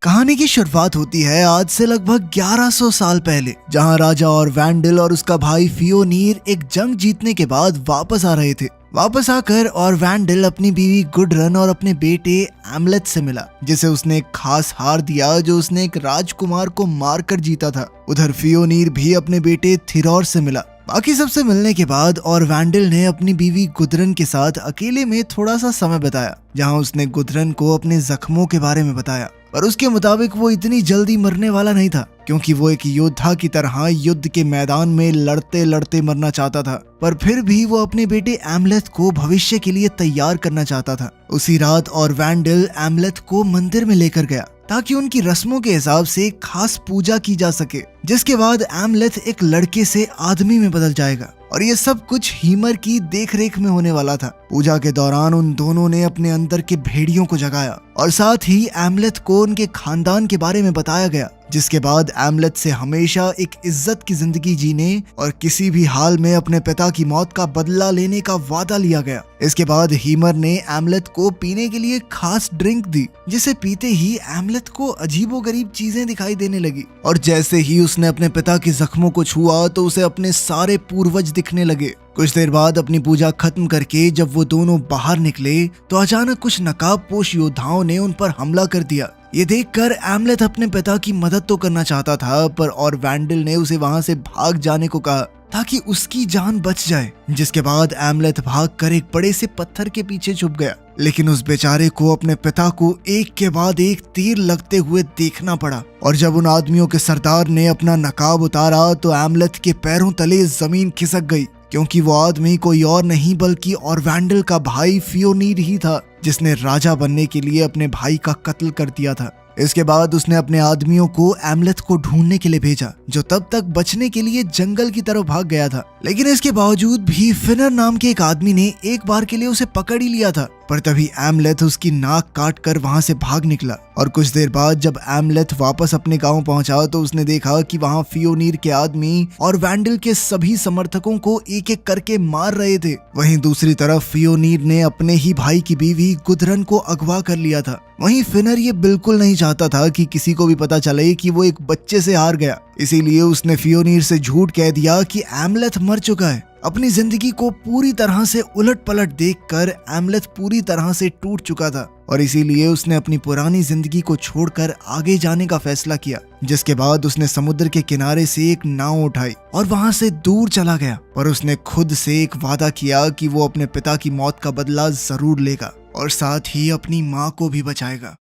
कहानी की शुरुआत होती है आज से लगभग 1100 साल पहले, जहां राजा और वैंडल और उसका भाई फियोनीर एक जंग जीतने के बाद वापस आ रहे थे। वापस आकर और वैंडल अपनी बीवी गुडरन और अपने बेटे एमलेथ से मिला, जिसे उसने एक खास हार दिया जो उसने एक राजकुमार को मारकर जीता था। उधर फियोनीर भी अपने बेटे थिरौर से मिला। बाकी सबसे मिलने के बाद और वैंडल ने अपनी बीवी गुडरन के साथ अकेले में थोड़ा सा समय बिताया, जहां उसने गुडरन को अपने जख्मों के बारे में बताया। पर उसके मुताबिक वो इतनी जल्दी मरने वाला नहीं था, क्योंकि वो एक योद्धा की तरह युद्ध के मैदान में लड़ते लड़ते मरना चाहता था। पर फिर भी वो अपने बेटे एमलेथ को भविष्य के लिए तैयार करना चाहता था। उसी रात और वैंडल एमलेथ को मंदिर में लेकर गया ताकि उनकी रस्मों के हिसाब से खास पूजा की जा सके, जिसके बाद एमलेथ एक लड़के से आदमी में बदल जाएगा। और ये सब कुछ हीमर की देखरेख में होने वाला था। पूजा के दौरान उन दोनों ने अपने अंदर के भेड़ियों को जगाया और साथ ही एमलेथ को उनके खानदान के बारे में बताया गया, जिसके बाद एमलेथ से हमेशा एक इज्जत की जिंदगी जीने और किसी भी हाल में अपने पिता की मौत का बदला लेने का वादा लिया गया। इसके बाद हीमर ने एमलेथ को पीने के लिए खास ड्रिंक दी, जिसे पीते ही एमलेथ को अजीबोगरीब चीजें दिखाई देने लगी। और जैसे ही उसने अपने पिता के जख्मों को छुआ तो उसे अपने सारे पूर्वज दिखने लगे। कुछ देर बाद अपनी पूजा खत्म करके जब वो दोनों बाहर निकले तो अचानक कुछ नकाबपोश योद्धाओं ने उन पर हमला कर दिया। ये देखकर एमलेथ अपने पिता की मदद तो करना चाहता था, पर और वैंडल ने उसे वहां से भाग जाने को कहा ताकि उसकी जान बच जाए। जिसके बाद एमलेथ भागकर एक बड़े से पत्थर के पीछे छुप गया, लेकिन उस बेचारे को अपने पिता को एक के बाद एक तीर लगते हुए देखना पड़ा। और जब उन आदमियों के सरदार ने अपना नकाब उतारा तो एमलेथ के पैरों तले जमीन खिसक गई, क्योंकि वो आदमी कोई और नहीं बल्कि और वैंडल का भाई फियोनीर ही था, जिसने राजा बनने के लिए अपने भाई का कत्ल कर दिया था। इसके बाद उसने अपने आदमियों को एमलेथ को ढूंढने के लिए भेजा, जो तब तक बचने के लिए जंगल की तरफ भाग गया था। लेकिन इसके बावजूद भी फिनर नाम के एक आदमी ने एक बार के लिए उसे पकड़ ही लिया था। पर तभी एमलेथ उसकी नाक काट कर वहां से भाग निकला। और कुछ देर बाद जब एमलेथ वापस अपने गांव पहुंचा तो उसने देखा कि वहां फियोनीर के आदमी और वैंडल के सभी समर्थकों को एक एक करके मार रहे थे। वहीं दूसरी तरफ फियोनीर ने अपने ही भाई की बीवी गुडरन को अगवा कर लिया था। वहीं फिनर ये बिल्कुल नहीं चाहता था कि किसी को भी पता चले कि वो एक बच्चे से हार गया, इसीलिए उसने फियोनीर से झूठ कह दिया कि एमलेथ मर चुका है। अपनी जिंदगी को पूरी तरह से उलट पलट देखकर एमलेथ पूरी तरह से टूट चुका था और इसीलिए उसने अपनी पुरानी जिंदगी को छोड़कर आगे जाने का फैसला किया। जिसके बाद उसने समुद्र के किनारे से एक नाव उठाई और वहां से दूर चला गया। और उसने खुद से एक वादा किया कि वो अपने पिता की मौत का बदला जरूर लेगा और साथ ही अपनी माँ को भी बचाएगा।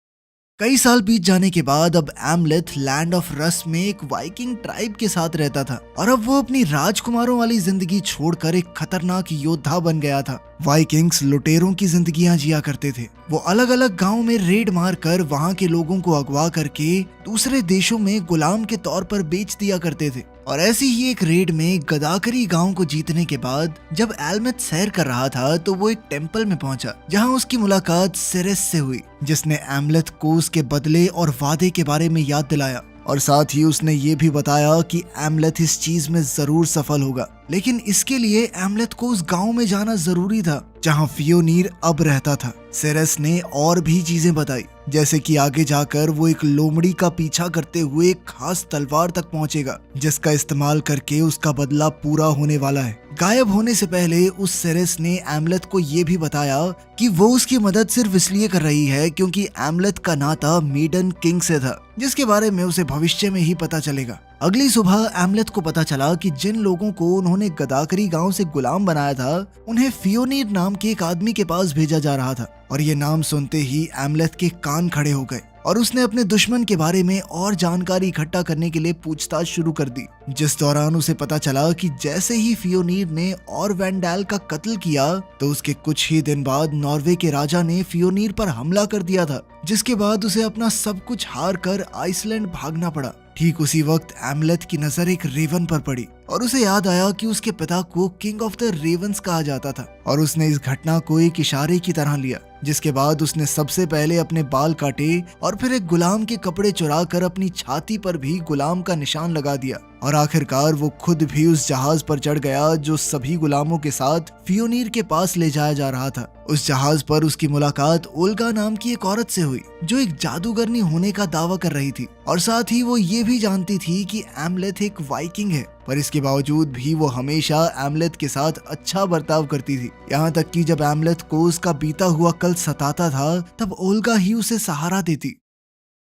कई साल बीत जाने के बाद अब एमलेथ लैंड ऑफ रस में एक वाइकिंग ट्राइब के साथ रहता था और अब वो अपनी राजकुमारों वाली जिंदगी छोड़कर एक खतरनाक योद्धा बन गया था। वाइकिंग्स लुटेरों की जिंदगियां जिया करते थे। वो अलग अलग गांव में रेड मारकर वहां के लोगों को अगवा करके दूसरे देशों में गुलाम के तौर पर बेच दिया करते थे। और ऐसी ही एक रेड में गदाकरी गांव को जीतने के बाद जब एलमेथ सैर कर रहा था तो वो एक टेम्पल में पहुंचा, जहां उसकी मुलाकात सिरेस से हुई, जिसने एमलेथ को उसके बदले और वादे के बारे में याद दिलाया। और साथ ही उसने ये भी बताया कि एमलेथ इस चीज में जरूर सफल होगा, लेकिन इसके लिए एमलेथ को उस गांव में जाना जरूरी था जहां फियोनीर अब रहता था। सिरेस ने और भी चीजें बताई, जैसे कि आगे जाकर वो एक लोमड़ी का पीछा करते हुए एक खास तलवार तक पहुंचेगा, जिसका इस्तेमाल करके उसका बदला पूरा होने वाला है। गायब होने से पहले उस सिरेस ने एमलेथ को ये भी बताया कि वो उसकी मदद सिर्फ इसलिए कर रही है क्योंकि एमलेथ का नाता मेडन किंग से था, जिसके बारे में उसे भविष्य में ही पता चलेगा। अगली सुबह एमलेथ को पता चला कि जिन लोगों को उन्होंने गदाकरी गांव से गुलाम बनाया था उन्हें फियोनीर नाम के एक आदमी के पास भेजा जा रहा था। और ये नाम सुनते ही एमलेथ के कान खड़े हो गए और उसने अपने दुश्मन के बारे में और जानकारी इकट्ठा करने के लिए पूछताछ शुरू कर दी, जिस दौरान उसे पता चला कि जैसे ही फियोनीर ने और वैंडल का कत्ल किया तो उसके कुछ ही दिन बाद नॉर्वे के राजा ने फियोनीर पर हमला कर दिया था, जिसके बाद उसे अपना सब कुछ हार कर आइसलैंड भागना पड़ा। ठीक उसी वक्त एमलेथ की नजर एक रेवन पर पड़ी और उसे याद आया कि उसके पिता को किंग ऑफ द रेवंस कहा जाता था और उसने इस घटना को एक इशारे की तरह लिया। जिसके बाद उसने सबसे पहले अपने बाल काटे और फिर एक गुलाम के कपड़े चुरा कर अपनी छाती पर भी गुलाम का निशान लगा दिया और आखिरकार वो खुद भी उस जहाज पर चढ़ गया जो सभी गुलामों के साथ फियोनीर के पास ले जाया जा रहा था। उस जहाज पर उसकी मुलाकात ओल्गा नाम की एक औरत से हुई जो एक जादूगरनी होने का दावा कर रही थी और साथ ही वो ये भी जानती थी कि एमलेथ एक वाइकिंग है, पर इसके बावजूद भी वो हमेशा एमलेथ के साथ अच्छा बर्ताव करती थी। यहाँ तक कि जब एमलेथ को उसका बीता हुआ कल सताता था तब ओल्गा ही उसे सहारा देती।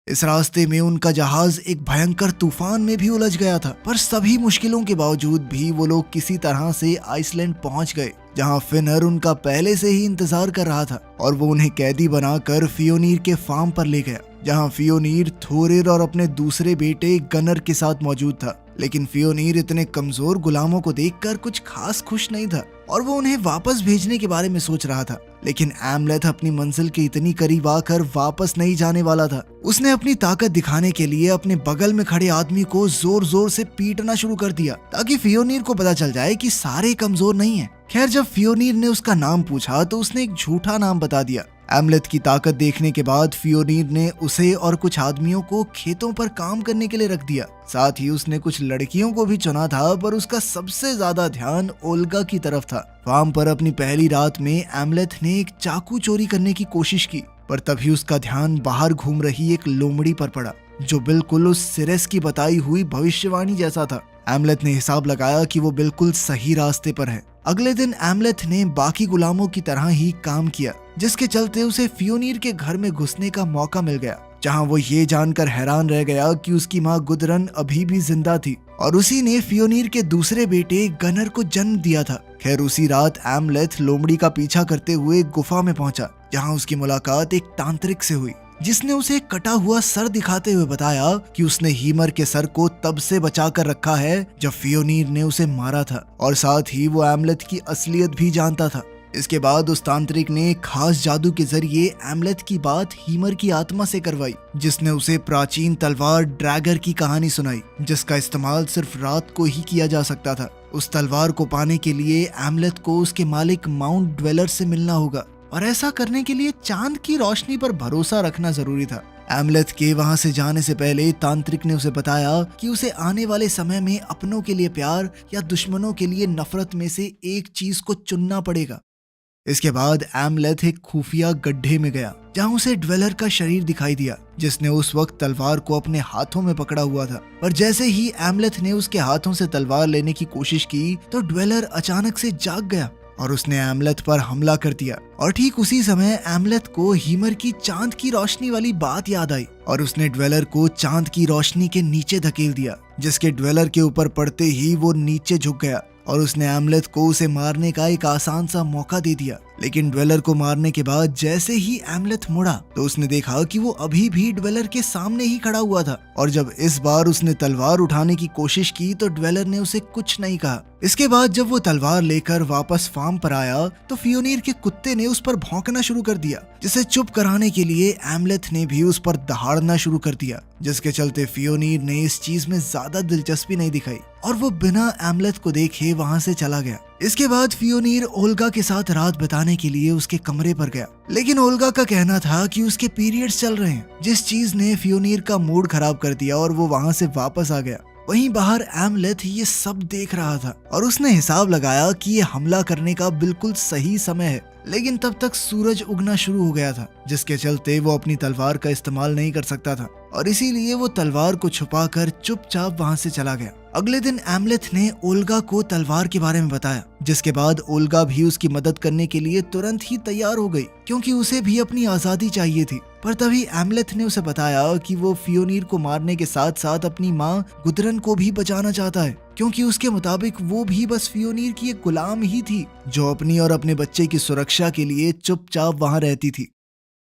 इस रास्ते में उनका जहाज एक भयंकर तूफान में भी उलझ गया था, पर सभी मुश्किलों के बावजूद भी वो लोग किसी तरह से आइसलैंड पहुंच गए जहां फिनर उनका पहले से ही इंतजार कर रहा था और वो उन्हें कैदी बनाकर फियोनीर के फार्म पर ले गया जहां फियोनीर थोरिर और अपने दूसरे बेटे गनर के साथ मौजूद था। लेकिन फियोनीर इतने कमजोर गुलामों को देखकर कुछ खास खुश नहीं था और वो उन्हें वापस भेजने के बारे में सोच रहा था। लेकिन एमलेथ अपनी मंजिल के इतनी करीब आकर वापस नहीं जाने वाला था। उसने अपनी ताकत दिखाने के लिए अपने बगल में खड़े आदमी को जोर जोर से पीटना शुरू कर दिया ताकि फियोनीर को पता चल जाए कि सारे कमजोर नहीं है। खैर, जब फियोनीर ने उसका नाम पूछा तो उसने एक झूठा नाम बता दिया। एमलेथ की ताकत देखने के बाद फियोनीर ने उसे और कुछ आदमियों को खेतों पर काम करने के लिए रख दिया। साथ ही उसने कुछ लड़कियों को भी चुना था, पर उसका सबसे ज्यादा ध्यान ओल्गा की तरफ था। फार्म पर अपनी पहली रात में एमलेथ ने एक चाकू चोरी करने की कोशिश की, पर तभी उसका ध्यान बाहर घूम रही एक लोमड़ी पर पड़ा जो बिल्कुल उस सिरेस की बताई हुई भविष्यवाणी जैसा था। एमलेथ ने हिसाब लगाया कि वो बिल्कुल सही रास्ते पर है। अगले दिन एमलेथ ने बाकी गुलामों की तरह ही काम किया, जिसके चलते उसे फियोनीर के घर में घुसने का मौका मिल गया, जहां वो ये जानकर हैरान रह गया कि उसकी माँ गुदरन अभी भी जिंदा थी और उसी ने फियोनीर के दूसरे बेटे गनर को जन्म दिया था। खैर, उसी रात एमलेथ लोमड़ी का पीछा करते हुए गुफा में पहुंचा जहां उसकी मुलाकात एक तांत्रिक से हुई जिसने उसे कटा हुआ सर दिखाते हुए बताया कि उसने हीमर के सर को तब से बचा कर रखा है जब फियोनीर ने उसे मारा था और साथ ही वो एमलेथ की असलियत भी जानता था। इसके बाद उस तांत्रिक ने खास जादू के जरिए एमलेथ की बात हीमर की आत्मा से करवाई, जिसने उसे प्राचीन तलवार ड्रैगर की कहानी सुनाई जिसका इस्तेमाल सिर्फ रात को ही किया जा सकता था। उस तलवार को पाने के लिए एमलेथ को उसके मालिक माउंट ड्वेलर से मिलना होगा और ऐसा करने के लिए चांद की रोशनी पर भरोसा रखना जरूरी था। एमलेथ के वहां से जाने से पहले तांत्रिक ने उसे बताया कि उसे आने वाले समय में अपनों के लिए प्यार या दुश्मनों के लिए नफरत में से एक चीज को चुनना पड़ेगा। इसके बाद एमलेथ एक खुफिया गड्ढे में गया जहां उसे ड्वेलर का शरीर दिखाई दिया जिसने उस वक्त तलवार को अपने हाथों में पकड़ा हुआ था। पर जैसे ही एमलेथ ने उसके हाथों से तलवार लेने की कोशिश की तो ड्वेलर अचानक से जाग गया और उसने एमलेथ पर हमला कर दिया। और ठीक उसी समय एमलेथ को हीमर की चांद की रोशनी वाली बात याद आई और उसने ड्वेलर को चांद की रोशनी के नीचे धकेल दिया, जिसके ड्वेलर के ऊपर पड़ते ही वो नीचे झुक गया और उसने एमलेथ को उसे मारने का एक आसान सा मौका दे दिया। लेकिन ड्वेलर को मारने के बाद जैसे ही एमलेथ मुड़ा तो उसने देखा कि वो अभी भी ड्वेलर के सामने ही खड़ा हुआ था और जब इस बार उसने तलवार उठाने की कोशिश की तो ड्वेलर ने उसे कुछ नहीं कहा। इसके बाद जब वो तलवार लेकर वापस फार्म पर आया तो फियोनीर के कुत्ते ने उस पर भौंकना शुरू कर दिया, जिसे चुप कराने के लिए एमलेथ ने भी उस पर दहाड़ना शुरू कर दिया, जिसके चलते फियोनीर ने इस चीज में ज्यादा दिलचस्पी नहीं दिखाई और वो बिना एमलेथ को देखे वहां से चला गया। इसके बाद फियोनीर ओल्गा के साथ रात बिताने के लिए उसके कमरे पर गया, लेकिन ओल्गा का कहना था कि उसके पीरियड्स चल रहे हैं, जिस चीज ने फियोनीर का मूड खराब कर दिया और वो वहां से वापस आ गया। वहीं बाहर एमलेथ ये सब देख रहा था और उसने हिसाब लगाया कि ये हमला करने का बिल्कुल सही समय है, लेकिन तब तक सूरज उगना शुरू हो गया था, जिसके चलते वो अपनी तलवार का इस्तेमाल नहीं कर सकता था और इसीलिए वो तलवार को छुपाकर चुपचाप वहां से चला गया। अगले दिन एमलेथ ने ओल्गा को तलवार के बारे में बताया, जिसके बाद ओल्गा भी उसकी मदद करने के लिए तुरंत ही तैयार हो गई क्योंकि उसे भी अपनी आजादी चाहिए थी। पर तभी एमलेथ ने उसे बताया कि वो फियोनीर को मारने के साथ साथ अपनी माँ गुदरन को भी बचाना चाहता है, क्योंकि उसके मुताबिक वो भी बस फियोनीर की एक गुलाम ही थी जो अपनी और अपने बच्चे की सुरक्षा के लिए चुपचाप वहां रहती थी।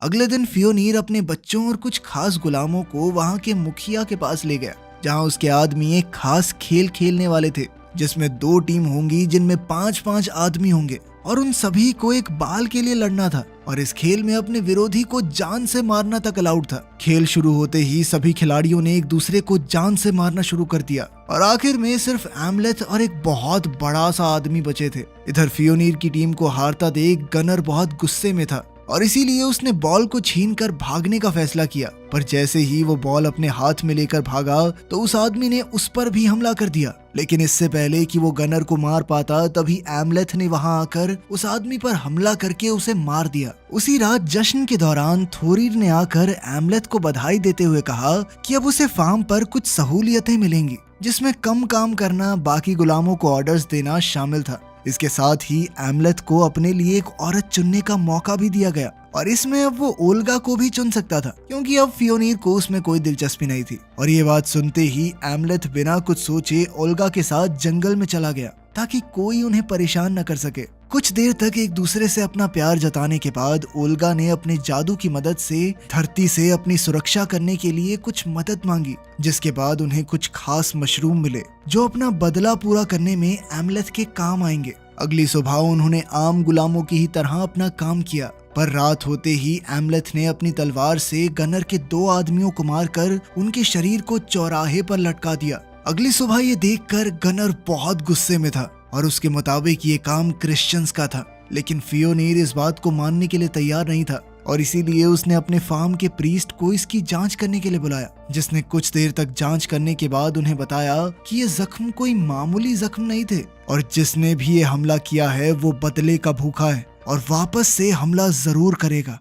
अगले दिन फियोनीर अपने बच्चों और कुछ खास गुलामों को वहां के मुखिया के पास ले गया, जहां उसके आदमी एक खास खेल खेलने वाले थे जिसमें 2 टीम होंगी जिनमें 5-5 आदमी होंगे और उन सभी को एक बाल के लिए लड़ना था और इस खेल में अपने विरोधी को जान से मारना तक अलाउड था। खेल शुरू होते ही सभी खिलाड़ियों ने एक दूसरे को जान से मारना शुरू कर दिया और आखिर में सिर्फ एमलेथ और एक बहुत बड़ा सा आदमी बचे थे। इधर फियोनीर की टीम को हारता देख गनर बहुत गुस्से में था और इसीलिए उसने बॉल को छीनकर भागने का फैसला किया। पर जैसे ही वो बॉल अपने हाथ में लेकर भागा तो उस आदमी ने उस पर भी हमला कर दिया। लेकिन इससे पहले कि वो गनर को मार पाता तभी एमलेथ ने वहां आकर उस आदमी पर हमला करके उसे मार दिया। उसी रात जश्न के दौरान थोरीर ने आकर एमलेथ को बधाई देते हुए कहा कि अब उसे फार्म पर कुछ सहूलियतें मिलेंगी, जिसमें कम काम करना, बाकी गुलामों को ऑर्डर्स देना शामिल था। इसके साथ ही एमलेथ को अपने लिए एक औरत चुनने का मौका भी दिया गया और इसमें अब वो ओल्गा को भी चुन सकता था, क्योंकि अब फियोनीर को उसमें कोई दिलचस्पी नहीं थी। और ये बात सुनते ही एमलेथ बिना कुछ सोचे ओल्गा के साथ जंगल में चला गया ताकि कोई उन्हें परेशान न कर सके। कुछ देर तक एक दूसरे से अपना प्यार जताने के बाद ओल्गा ने अपने जादू की मदद से धरती से अपनी सुरक्षा करने के लिए कुछ मदद मांगी, जिसके बाद उन्हें कुछ खास मशरूम मिले जो अपना बदला पूरा करने में एमलेथ के काम आएंगे। अगली सुबह उन्होंने आम गुलामों की ही तरह अपना काम किया, पर रात होते ही एमलेथ ने अपनी तलवार से गनर के 2 आदमियों को मारकर उनके शरीर को चौराहे पर लटका दिया। अगली सुबह ये देखकर गनर बहुत गुस्से में था और उसके मुताबिक ये काम क्रिश्चियंस का था। लेकिन फियोनीर इस बात को मानने के लिए तैयार नहीं था और इसीलिए उसने अपने फार्म के प्रीस्ट को इसकी जांच करने के लिए बुलाया, जिसने कुछ देर तक जांच करने के बाद उन्हें बताया कि ये जख्म कोई मामूली जख्म नहीं थे और जिसने भी ये हमला किया है वो बदले का भूखा है और वापस से हमला जरूर करेगा।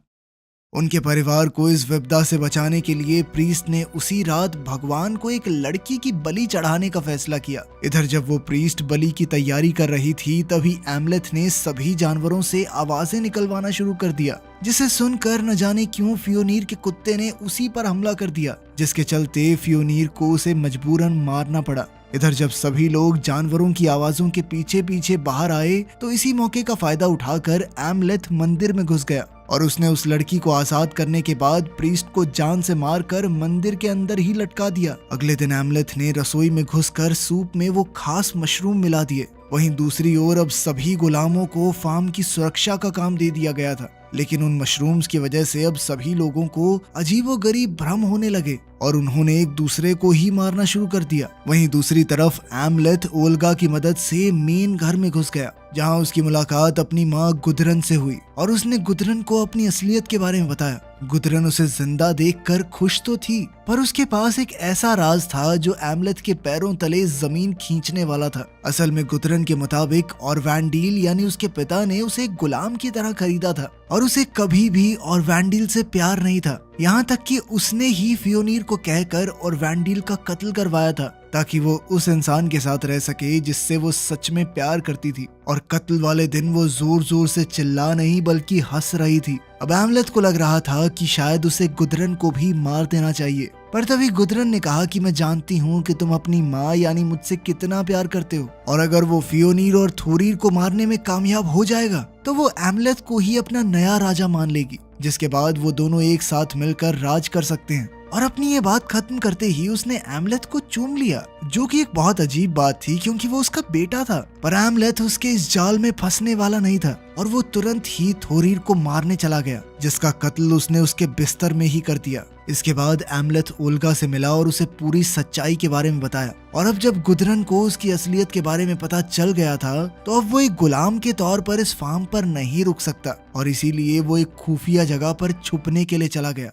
उनके परिवार को इस विपदा से बचाने के लिए प्रीस्ट ने उसी रात भगवान को एक लड़की की बलि चढ़ाने का फैसला किया। इधर जब वो प्रीस्ट बलि की तैयारी कर रही थी तभी एमलेथ ने सभी जानवरों से आवाजें निकलवाना शुरू कर दिया, जिसे सुनकर न जाने क्यों फियोनीर के कुत्ते ने उसी पर हमला कर दिया, जिसके चलते फियोनीर को उसे मजबूरन मारना पड़ा। इधर जब सभी लोग जानवरों की आवाजों के पीछे पीछे बाहर आए तो इसी मौके का फायदा उठाकर एमलेथ मंदिर में घुस गया और उसने उस लड़की को आजाद करने के बाद प्रीस्ट को जान से मारकर मंदिर के अंदर ही लटका दिया। अगले दिन एमलेथ ने रसोई में घुसकर सूप में वो खास मशरूम मिला दिए। वहीं दूसरी ओर अब सभी गुलामों को फार्म की सुरक्षा का काम दे दिया गया था, लेकिन उन मशरूम्स की वजह से अब सभी लोगों को अजीबोगरीब भ्रम होने लगे और उन्होंने एक दूसरे को ही मारना शुरू कर दिया। वहीं दूसरी तरफ एमलेथ ओल्गा की मदद से मेन घर में घुस गया, जहां उसकी मुलाकात अपनी माँ गुदरन से हुई और उसने गुदरन को अपनी असलियत के बारे में बताया। गुदरन उसे जिंदा देखकर खुश तो थी, पर उसके पास एक ऐसा राज था जो एमलेथ के पैरों तले जमीन खींचने वाला था। असल में गुदरन के मुताबिक और वैंडील यानी उसके पिता ने उसे एक गुलाम की तरह खरीदा था और उसे कभी भी और वैंडील से प्यार नहीं था, यहाँ तक कि उसने ही फियोनीर को कहकर और वैंडील का कत्ल करवाया था ताकि वो उस इंसान के साथ रह सके जिससे वो सच में प्यार करती थी। और कत्ल वाले दिन वो जोर जोर से चिल्ला नहीं बल्कि हंस रही थी। अब एमलेथ को लग रहा था कि शायद उसे गुदरन को भी मार देना चाहिए, पर तभी गुदरन ने कहा कि मैं जानती हूँ कि तुम अपनी माँ यानी मुझसे कितना प्यार करते हो और अगर वो फियोनीर और थोरीर को मारने में कामयाब हो जाएगा तो वो एमलेथ को ही अपना नया राजा मान लेगी, जिसके बाद वो दोनों एक साथ मिलकर राज कर सकते हैं। और अपनी ये बात खत्म करते ही उसने एमलेथ को चूम लिया, जो कि एक बहुत अजीब बात थी क्योंकि वो उसका बेटा था। पर एमलेथ उसके इस जाल में फंसने वाला नहीं था और वो तुरंत ही थोरीर को मारने चला गया, जिसका कत्ल उसने उसके बिस्तर में ही कर दिया। इसके बाद एमलेथ ओल्गा से मिला और उसे पूरी सच्चाई के बारे में बताया और अब जब गुदरन को उसकी असलियत के बारे में पता चल गया था तो अब वो एक गुलाम के तौर पर इस फार्म पर नहीं रुक सकता और इसीलिए वो एक खुफिया जगह पर छुपने के लिए चला गया।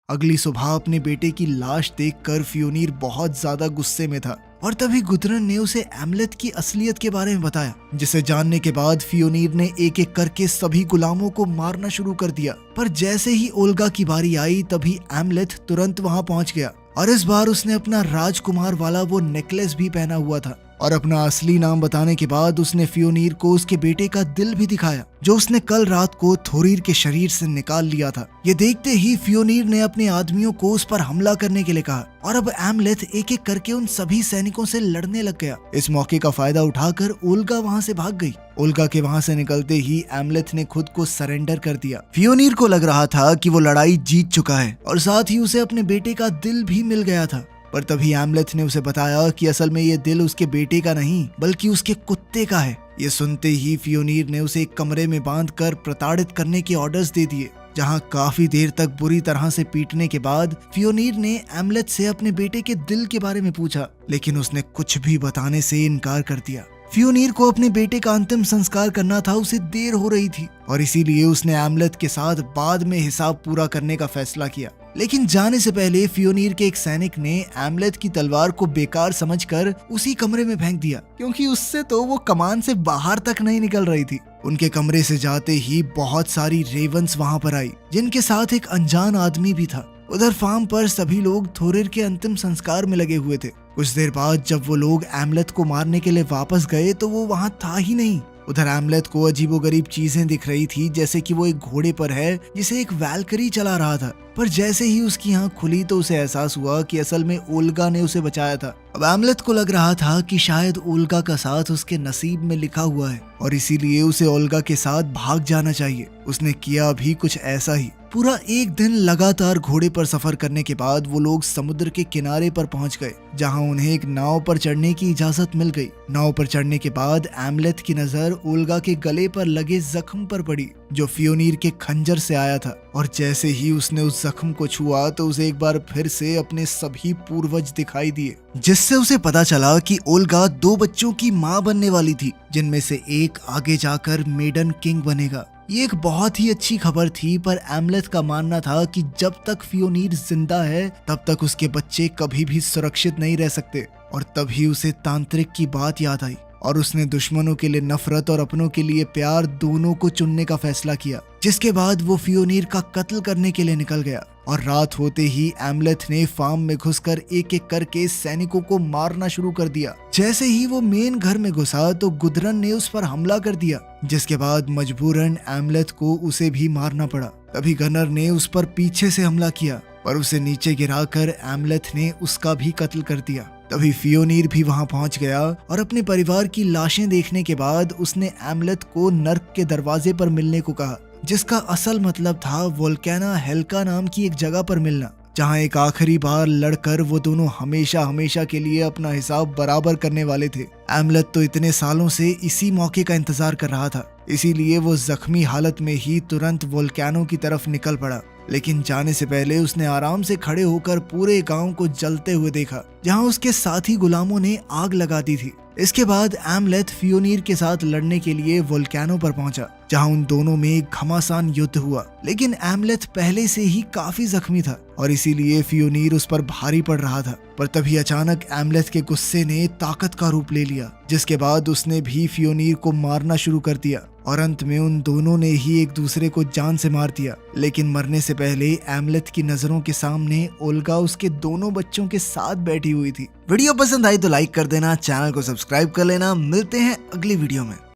अगली सुबह अपने बेटे की लाश देखकर फियोनीर बहुत ज्यादा गुस्से में था और तभी गुदरन ने उसे एमलेथ की असलियत के बारे में बताया, जिसे जानने के बाद फियोनीर ने एक एक करके सभी गुलामों को मारना शुरू कर दिया। पर जैसे ही ओल्गा की बारी आई तभी एमलेथ तुरंत वहां पहुंच गया और इस बार उसने अपना राजकुमार वाला वो नेकलेस भी पहना हुआ था और अपना असली नाम बताने के बाद उसने फियोनीर को उसके बेटे का दिल भी दिखाया जो उसने कल रात को थोरीर के शरीर से निकाल लिया था। ये देखते ही फियोनीर ने अपने आदमियों को उस पर हमला करने के लिए कहा और अब एमलेथ एक एक करके उन सभी सैनिकों से लड़ने लग गया। इस मौके का फायदा उठाकर ओल्गा वहां से भाग गई। ओल्गा के वहां से निकलते ही एमलेथ ने खुद को सरेंडर कर दिया। फियोनीर को लग रहा था कि वो लड़ाई जीत चुका है और साथ ही उसे अपने बेटे का दिल भी मिल गया था, पर तभी एमलेथ ने उसे बताया कि असल में ये दिल उसके बेटे का नहीं बल्कि उसके कुत्ते का है। ये सुनते ही फियोनीर ने उसे एक कमरे में बांधकर प्रताड़ित करने के ऑर्डर्स दे दिए, जहां काफी देर तक बुरी तरह से पीटने के बाद फियोनीर ने एमलेथ से अपने बेटे के दिल के बारे में पूछा, लेकिन उसने कुछ भी बताने से इनकार कर दिया। फियोनीर को अपने बेटे का अंतिम संस्कार करना था, उसे देर हो रही थी और इसीलिए उसने एमलेथ के साथ बाद में हिसाब पूरा करने का फैसला किया। लेकिन जाने से पहले फियोनीर के एक सैनिक ने एमलेथ की तलवार को बेकार समझकर उसी कमरे में फेंक दिया, क्योंकि उससे तो वो कमान से बाहर तक नहीं निकल रही थी। उनके कमरे से जाते ही बहुत सारी रेवंस वहां पर आई, जिनके साथ एक अनजान आदमी भी था। उधर फार्म पर सभी लोग थोरिर के अंतिम संस्कार में लगे हुए थे। कुछ देर बाद जब वो लोग एमलेथ को मारने के लिए वापस गए तो वो वहां था ही नहीं। उधर एमलेथ को अजीबोगरीब चीजें दिख रही थी, जैसे कि वो एक घोड़े पर है जिसे एक वैल्करी चला रहा था। पर जैसे ही उसकी आंख खुली तो उसे एहसास हुआ कि असल में ओल्गा ने उसे बचाया था। अब एमलेथ को लग रहा था कि शायद ओल्गा का साथ उसके नसीब में लिखा हुआ है और इसीलिए उसे ओल्गा के साथ भाग जाना चाहिए। उसने किया भी कुछ ऐसा ही। पूरा एक दिन लगातार घोड़े पर सफर करने के बाद वो लोग समुद्र के किनारे पर पहुंच गए, जहां उन्हें एक नाव पर चढ़ने की इजाजत मिल गई। नाव पर चढ़ने के बाद एमलेथ की नजर ओल्गा के गले पर लगे जख्म पर पड़ी, जो फियोनीर के खंजर से आया था। और जैसे ही उसने उस जख्म को छुआ तो उसे एक बार फिर से अपने सभी पूर्वज दिखाई दिए, जिससे उसे पता चला कि ओल्गा 2 बच्चों की मां बनने वाली थी, जिनमें से एक आगे जाकर मेडन किंग बनेगा। ये एक बहुत ही अच्छी खबर थी, पर एमलेथ का मानना था कि जब तक फियोनीर जिंदा है तब तक उसके बच्चे कभी भी सुरक्षित नहीं रह सकते। और तभी उसे तांत्रिक की बात याद आई और उसने दुश्मनों के लिए नफरत और अपनों के लिए प्यार दोनों को चुनने का फैसला किया। जिसके बाद वो फियोनीर का कत्ल करने के लिए निकल गया और रात होते ही एमलेथ ने फार्म में घुसकर एक एक करके सैनिकों को मारना शुरू कर दिया। जैसे ही वो मेन घर में घुसा तो गुदरन ने उस पर हमला कर दिया, जिसके बाद मजबूरन एमलेथ को उसे भी मारना पड़ा। तभी गनर ने उस पर पीछे से हमला किया, पर उसे नीचे गिराकर एमलेथ ने उसका भी कत्ल कर दिया। तभी फियोनीर भी वहां पहुंच गया और अपने परिवार की लाशें देखने के बाद उसने एमलेथ को नर्क के दरवाजे पर मिलने को कहा, जिसका असल मतलब था वोल्केना हेल्का नाम की एक जगह पर मिलना, जहां एक आखिरी बार लड़कर वो दोनों हमेशा हमेशा के लिए अपना हिसाब बराबर करने वाले थे। एमलेथ तो इतने सालों से इसी मौके का इंतजार कर रहा था, इसीलिए वो जख्मी हालत में ही तुरंत वोल्केनो की तरफ निकल पड़ा। लेकिन जाने से पहले उसने आराम से खड़े होकर पूरे गांव को जलते हुए देखा, जहां उसके साथी गुलामों ने आग लगा दी थी। इसके बाद एमलेथ फियोनीर के साथ लड़ने के लिए वोल्केनो पर पहुंचा, जहां उन दोनों में घमासान युद्ध हुआ। लेकिन एमलेथ पहले से ही काफी जख्मी था और इसीलिए फियोनीर उस पर भारी पड़ रहा था। पर तभी अचानक एमलेथ के गुस्से ने ताकत का रूप ले लिया, जिसके बाद उसने भी फियोनीर को मारना शुरू कर दिया और अंत में उन दोनों ने ही एक दूसरे को जान से मार दिया। लेकिन मरने से पहले एमलेथ की नजरों के सामने ओल्गा उसके दोनों बच्चों के साथ बैठी हुई थी। वीडियो पसंद आई तो लाइक कर देना, चैनल को सब्सक्राइब कर लेना। मिलते हैं अगली वीडियो में।